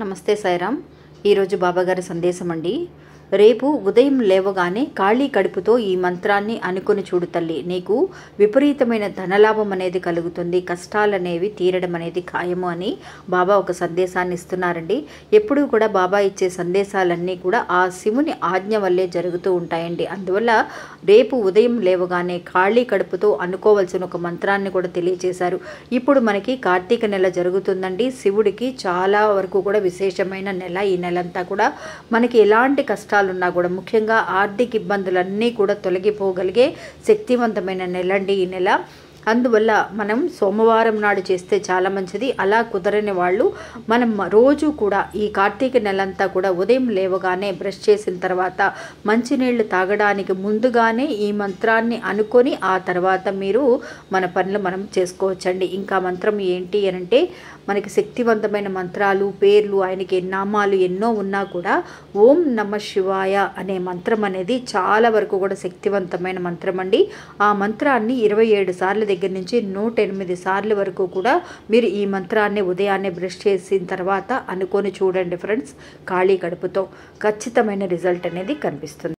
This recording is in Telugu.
నమస్తే సాయిరామ్. ఈరోజు బాబాగారి సందేశం అండి. రేపు ఉదయం లేవగానే ఖాళీ కడుపుతో ఈ మంత్రాన్ని అనుకుని చూడు తల్లి, నీకు విపరీతమైన ధనలాభం అనేది కలుగుతుంది, కష్టాలనేవి తీరడం అనేది ఖాయము అని బాబా ఒక సందేశాన్ని ఇస్తున్నారండి. ఎప్పుడూ కూడా బాబా ఇచ్చే సందేశాలన్నీ కూడా ఆ శివుని ఆజ్ఞ వల్లే జరుగుతూ ఉంటాయండి. అందువల్ల రేపు ఉదయం లేవగానే ఖాళీ కడుపుతో అనుకోవాల్సిన ఒక మంత్రాన్ని కూడా తెలియజేశారు. ఇప్పుడు మనకి కార్తీక నెల జరుగుతుందండి. శివుడికి చాలా వరకు కూడా విశేషమైన నెల. ఈ నెలంతా కూడా మనకి ఎలాంటి కష్టాలు ఉన్నా కూడా, ముఖ్యంగా ఆర్థిక ఇబ్బందులన్నీ కూడా తొలగిపోగలిగే శక్తివంతమైన నెల అండి ఈ నెల. అందువల్ల మనం సోమవారం నాడు చేస్తే చాలా మంచిది. అలా కుదరని వాళ్ళు మనం రోజు కూడా ఈ కార్తీక నెలంతా కూడా ఉదయం లేవగానే బ్రష్ చేసిన తర్వాత మంచినీళ్ళు తాగడానికి ముందుగానే ఈ మంత్రాన్ని అనుకొని ఆ తర్వాత మీరు మన పనులు మనం చేసుకోవచ్చండి. ఇంకా మంత్రం ఏంటి అనంటే, మనకి శక్తివంతమైన మంత్రాలు, పేర్లు, ఆయనకి నామాలు ఎన్నో ఉన్నా కూడా ఓం నమ శివాయ అనే మంత్రం అనేది చాలా వరకు కూడా శక్తివంతమైన మంత్రం అండి. ఆ మంత్రాన్ని 27 సార్లు దగ్గర నుంచి 108 సార్లు వరకు కూడా మీరు ఈ మంత్రాన్ని ఉదయాన్నే బ్రష్ చేసిన తర్వాత అనుకొని చూడండి ఫ్రెండ్స్. ఖాళీ కడుపుతో ఖచ్చితమైన రిజల్ట్ అనేది కనిపిస్తుంది.